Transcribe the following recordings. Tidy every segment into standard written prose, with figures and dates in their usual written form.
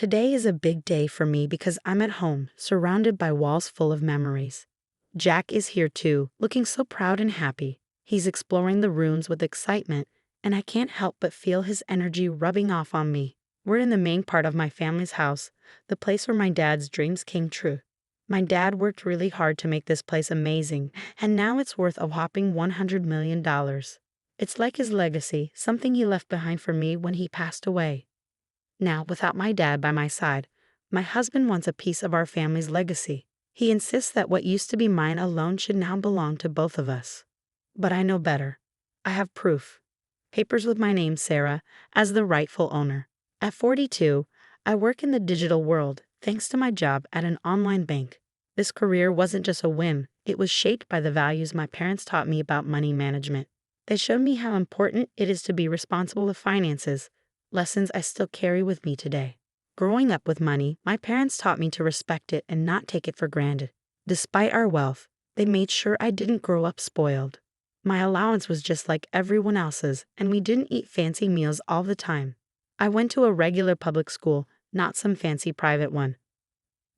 Today is a big day for me because I'm at home, surrounded by walls full of memories. Jack is here too, looking so proud and happy. He's exploring the rooms with excitement, and I can't help but feel his energy rubbing off on me. We're in the main part of my family's house, the place where my dad's dreams came true. My dad worked really hard to make this place amazing, and now it's worth a whopping $100 million. It's like his legacy, something he left behind for me when he passed away. Now, without my dad by my side, my husband wants a piece of our family's legacy. He insists that what used to be mine alone should now belong to both of us. But I know better. I have proof. Papers with my name, Sarah, as the rightful owner. At 42, I work in the digital world, thanks to my job at an online bank. This career wasn't just a whim, it was shaped by the values my parents taught me about money management. They showed me how important it is to be responsible with finances, lessons I still carry with me today. Growing up with money, my parents taught me to respect it and not take it for granted. Despite our wealth, they made sure I didn't grow up spoiled. My allowance was just like everyone else's, and we didn't eat fancy meals all the time. I went to a regular public school, not some fancy private one.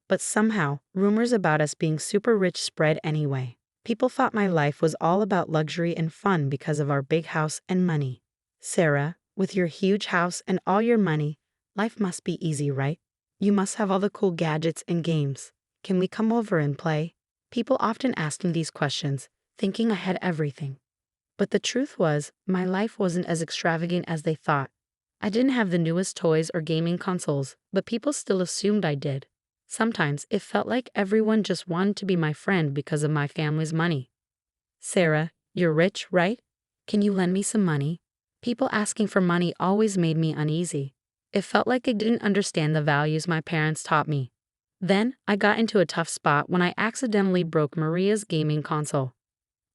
But somehow, rumors about us being super rich spread anyway. People thought my life was all about luxury and fun because of our big house and money. Sarah, with your huge house and all your money, life must be easy, right? You must have all the cool gadgets and games. Can we come over and play? People often asked me these questions, thinking I had everything. But the truth was, my life wasn't as extravagant as they thought. I didn't have the newest toys or gaming consoles, but people still assumed I did. Sometimes it felt like everyone just wanted to be my friend because of my family's money. Sarah, you're rich, right? Can you lend me some money? People asking for money always made me uneasy. It felt like they didn't understand the values my parents taught me. Then, I got into a tough spot when I accidentally broke Maria's gaming console.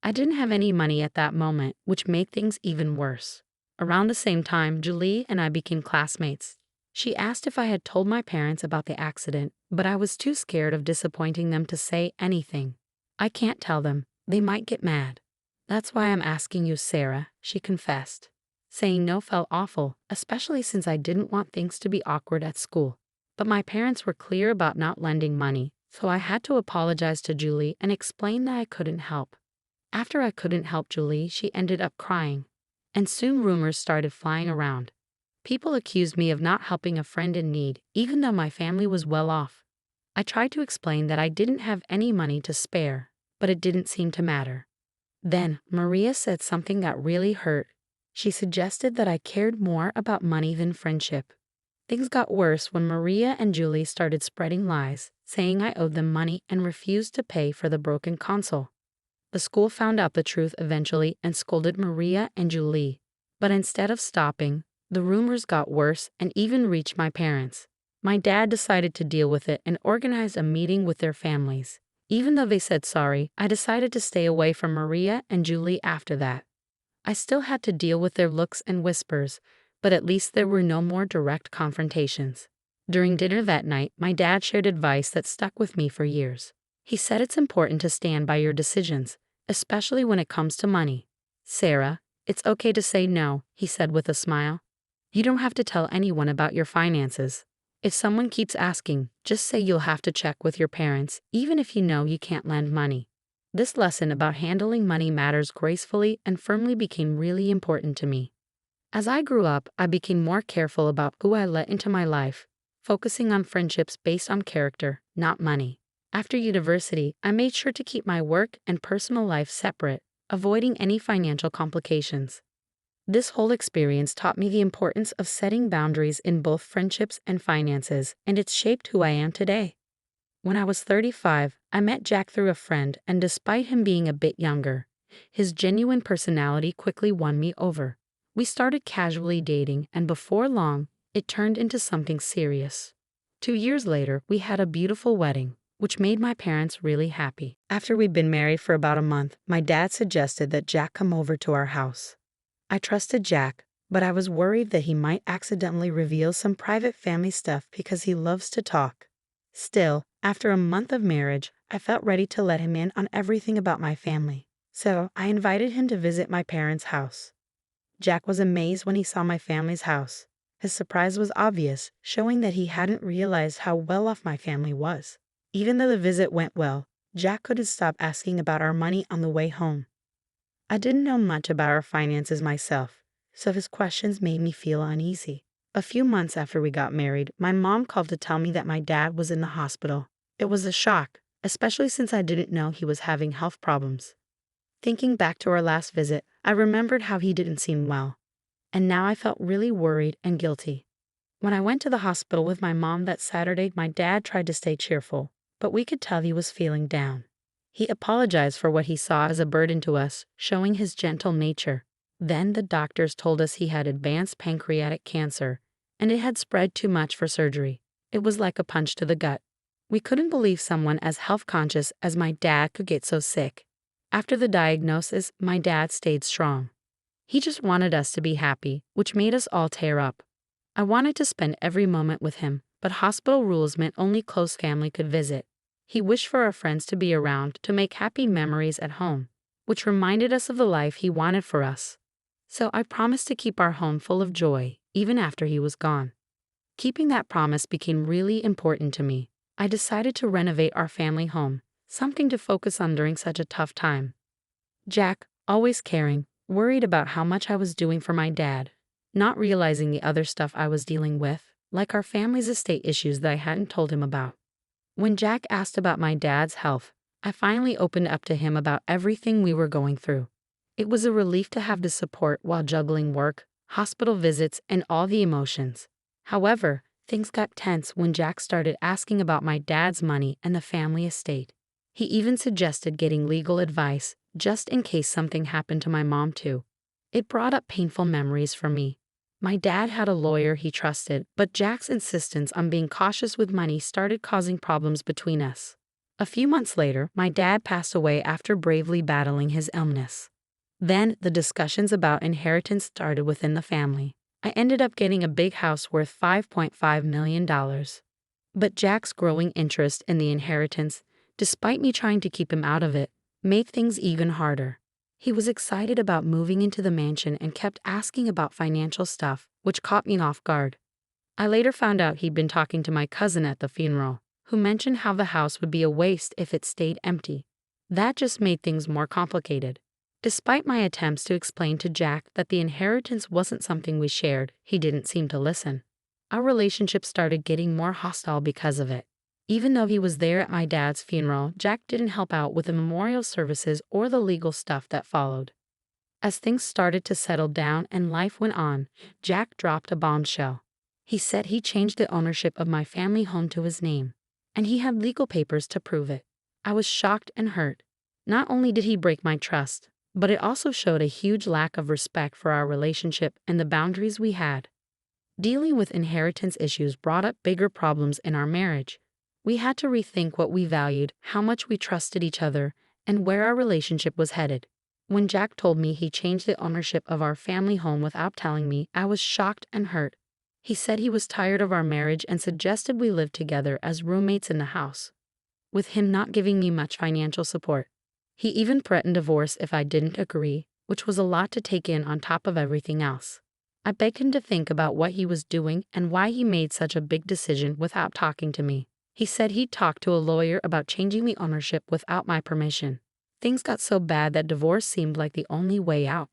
I didn't have any money at that moment, which made things even worse. Around the same time, Julie and I became classmates. She asked if I had told my parents about the accident, but I was too scared of disappointing them to say anything. I can't tell them. They might get mad. That's why I'm asking you, Sarah, she confessed. Saying no felt awful, especially since I didn't want things to be awkward at school. But my parents were clear about not lending money, so I had to apologize to Julie and explain that I couldn't help. After I couldn't help Julie, she ended up crying. And soon rumors started flying around. People accused me of not helping a friend in need, even though my family was well off. I tried to explain that I didn't have any money to spare, but it didn't seem to matter. Then, Maria said something that really hurt. She suggested that I cared more about money than friendship. Things got worse when Maria and Julie started spreading lies, saying I owed them money and refused to pay for the broken console. The school found out the truth eventually and scolded Maria and Julie. But instead of stopping, the rumors got worse and even reached my parents. My dad decided to deal with it and organized a meeting with their families. Even though they said sorry, I decided to stay away from Maria and Julie after that. I still had to deal with their looks and whispers, but at least there were no more direct confrontations. During dinner that night, my dad shared advice that stuck with me for years. He said it's important to stand by your decisions, especially when it comes to money. Sarah, it's okay to say no, he said with a smile. You don't have to tell anyone about your finances. If someone keeps asking, just say you'll have to check with your parents, even if you know you can't lend money. This lesson about handling money matters gracefully and firmly became really important to me. As I grew up, I became more careful about who I let into my life, focusing on friendships based on character, not money. After university, I made sure to keep my work and personal life separate, avoiding any financial complications. This whole experience taught me the importance of setting boundaries in both friendships and finances, and it's shaped who I am today. When I was 35, I met Jack through a friend, and despite him being a bit younger, his genuine personality quickly won me over. We started casually dating, and before long, it turned into something serious. 2 years later, we had a beautiful wedding, which made my parents really happy. After we'd been married for about a month, my dad suggested that Jack come over to our house. I trusted Jack, but I was worried that he might accidentally reveal some private family stuff because he loves to talk. Still, after a month of marriage, I felt ready to let him in on everything about my family. So, I invited him to visit my parents' house. Jack was amazed when he saw my family's house. His surprise was obvious, showing that he hadn't realized how well off my family was. Even though the visit went well, Jack couldn't stop asking about our money on the way home. I didn't know much about our finances myself, so his questions made me feel uneasy. A few months after we got married, my mom called to tell me that my dad was in the hospital. It was a shock, especially since I didn't know he was having health problems. Thinking back to our last visit, I remembered how he didn't seem well, and now I felt really worried and guilty. When I went to the hospital with my mom that Saturday, my dad tried to stay cheerful, but we could tell he was feeling down. He apologized for what he saw as a burden to us, showing his gentle nature. Then the doctors told us he had advanced pancreatic cancer, and it had spread too much for surgery. It was like a punch to the gut. We couldn't believe someone as health-conscious as my dad could get so sick. After the diagnosis, my dad stayed strong. He just wanted us to be happy, which made us all tear up. I wanted to spend every moment with him, but hospital rules meant only close family could visit. He wished for our friends to be around to make happy memories at home, which reminded us of the life he wanted for us. So I promised to keep our home full of joy, even after he was gone. Keeping that promise became really important to me. I decided to renovate our family home, something to focus on during such a tough time. Jack, always caring, worried about how much I was doing for my dad, not realizing the other stuff I was dealing with, like our family's estate issues that I hadn't told him about. When Jack asked about my dad's health, I finally opened up to him about everything we were going through. It was a relief to have the support while juggling work, hospital visits, and all the emotions. However, things got tense when Jack started asking about my dad's money and the family estate. He even suggested getting legal advice, just in case something happened to my mom too. It brought up painful memories for me. My dad had a lawyer he trusted, but Jack's insistence on being cautious with money started causing problems between us. A few months later, my dad passed away after bravely battling his illness. Then, the discussions about inheritance started within the family. I ended up getting a big house worth $5.5 million. But Jack's growing interest in the inheritance, despite me trying to keep him out of it, made things even harder. He was excited about moving into the mansion and kept asking about financial stuff, which caught me off guard. I later found out he'd been talking to my cousin at the funeral, who mentioned how the house would be a waste if it stayed empty. That just made things more complicated. Despite my attempts to explain to Jack that the inheritance wasn't something we shared, he didn't seem to listen. Our relationship started getting more hostile because of it. Even though he was there at my dad's funeral, Jack didn't help out with the memorial services or the legal stuff that followed. As things started to settle down and life went on, Jack dropped a bombshell. He said he changed the ownership of my family home to his name, and he had legal papers to prove it. I was shocked and hurt. Not only did he break my trust, but it also showed a huge lack of respect for our relationship and the boundaries we had. Dealing with inheritance issues brought up bigger problems in our marriage. We had to rethink what we valued, how much we trusted each other, and where our relationship was headed. When Jack told me he changed the ownership of our family home without telling me, I was shocked and hurt. He said he was tired of our marriage and suggested we live together as roommates in the house, with him not giving me much financial support. He even threatened divorce if I didn't agree, which was a lot to take in on top of everything else. I begged him to think about what he was doing and why he made such a big decision without talking to me. He said he'd talked to a lawyer about changing the ownership without my permission. Things got so bad that divorce seemed like the only way out.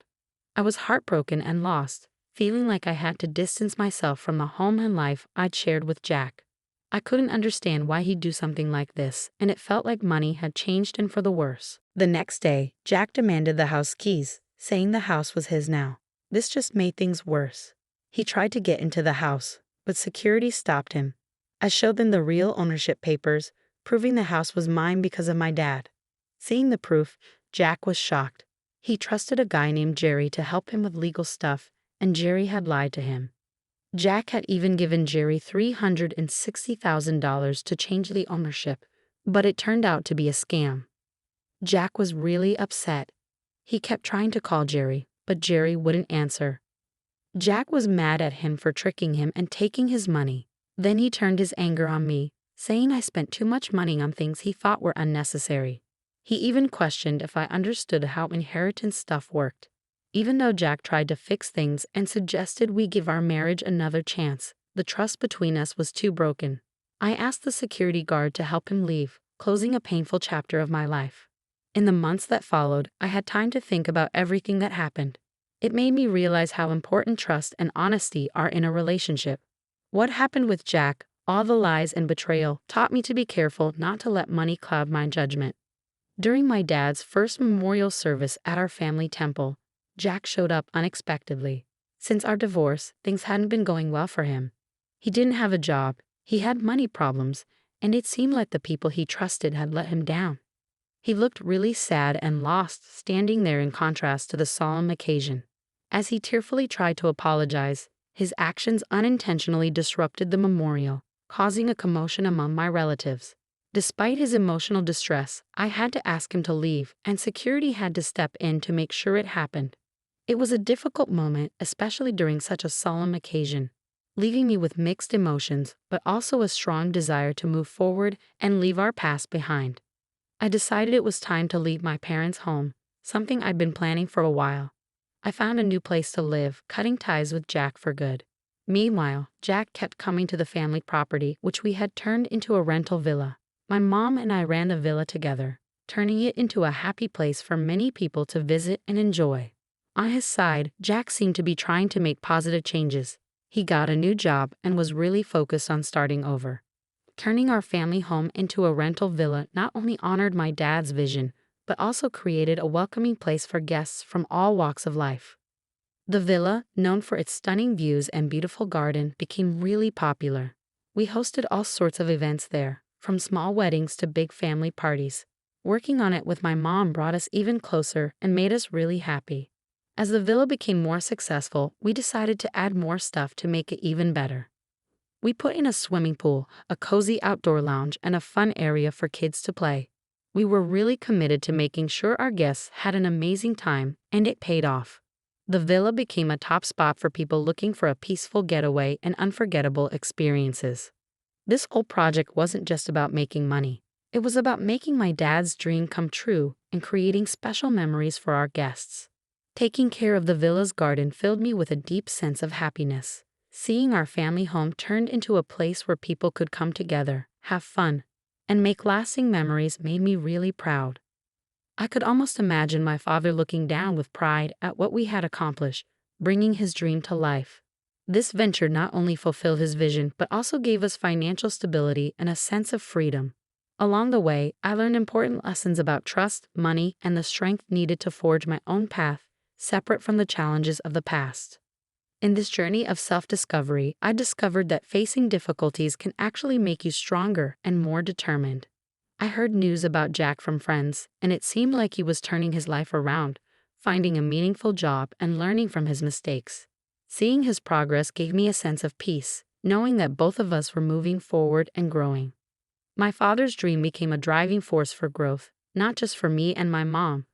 I was heartbroken and lost, feeling like I had to distance myself from the home and life I'd shared with Jack. I couldn't understand why he'd do something like this, and it felt like money had changed and for the worse. The next day, Jack demanded the house keys, saying the house was his now. This just made things worse. He tried to get into the house, but security stopped him. I showed them the real ownership papers, proving the house was mine because of my dad. Seeing the proof, Jack was shocked. He trusted a guy named Jerry to help him with legal stuff, and Jerry had lied to him. Jack had even given Jerry $360,000 to change the ownership, but it turned out to be a scam. Jack was really upset. He kept trying to call Jerry, but Jerry wouldn't answer. Jack was mad at him for tricking him and taking his money. Then he turned his anger on me, saying I spent too much money on things he thought were unnecessary. He even questioned if I understood how inheritance stuff worked. Even though Jack tried to fix things and suggested we give our marriage another chance, the trust between us was too broken. I asked the security guard to help him leave, closing a painful chapter of my life. In the months that followed, I had time to think about everything that happened. It made me realize how important trust and honesty are in a relationship. What happened with Jack, all the lies and betrayal, taught me to be careful not to let money cloud my judgment. During my dad's first memorial service at our family temple, Jack showed up unexpectedly. Since our divorce, things hadn't been going well for him. He didn't have a job, he had money problems, and it seemed like the people he trusted had let him down. He looked really sad and lost, standing there in contrast to the solemn occasion. As he tearfully tried to apologize, his actions unintentionally disrupted the memorial, causing a commotion among my relatives. Despite his emotional distress, I had to ask him to leave, and security had to step in to make sure it happened. It was a difficult moment, especially during such a solemn occasion, leaving me with mixed emotions, but also a strong desire to move forward and leave our past behind. I decided it was time to leave my parents' home, something I'd been planning for a while. I found a new place to live, cutting ties with Jack for good. Meanwhile, Jack kept coming to the family property, which we had turned into a rental villa. My mom and I ran the villa together, turning it into a happy place for many people to visit and enjoy. On his side, Jack seemed to be trying to make positive changes. He got a new job and was really focused on starting over. Turning our family home into a rental villa not only honored my dad's vision, but also created a welcoming place for guests from all walks of life. The villa, known for its stunning views and beautiful garden, became really popular. We hosted all sorts of events there, from small weddings to big family parties. Working on it with my mom brought us even closer and made us really happy. As the villa became more successful, we decided to add more stuff to make it even better. We put in a swimming pool, a cozy outdoor lounge, and a fun area for kids to play. We were really committed to making sure our guests had an amazing time, and it paid off. The villa became a top spot for people looking for a peaceful getaway and unforgettable experiences. This whole project wasn't just about making money. It was about making my dad's dream come true and creating special memories for our guests. Taking care of the villa's garden filled me with a deep sense of happiness. Seeing our family home turned into a place where people could come together, have fun, and make lasting memories made me really proud. I could almost imagine my father looking down with pride at what we had accomplished, bringing his dream to life. This venture not only fulfilled his vision, but also gave us financial stability and a sense of freedom. Along the way, I learned important lessons about trust, money, and the strength needed to forge my own path, separate from the challenges of the past. In this journey of self-discovery, I discovered that facing difficulties can actually make you stronger and more determined. I heard news about Jack from friends, and it seemed like he was turning his life around, finding a meaningful job and learning from his mistakes. Seeing his progress gave me a sense of peace, knowing that both of us were moving forward and growing. My father's dream became a driving force for growth, not just for me and my mom,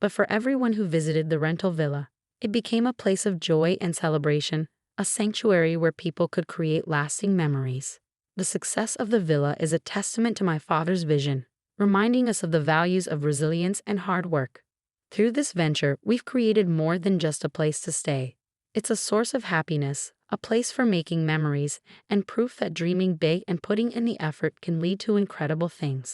but for everyone who visited the rental villa. It became a place of joy and celebration, a sanctuary where people could create lasting memories. The success of the villa is a testament to my father's vision, reminding us of the values of resilience and hard work. Through this venture, we've created more than just a place to stay. It's a source of happiness, a place for making memories, and proof that dreaming big and putting in the effort can lead to incredible things.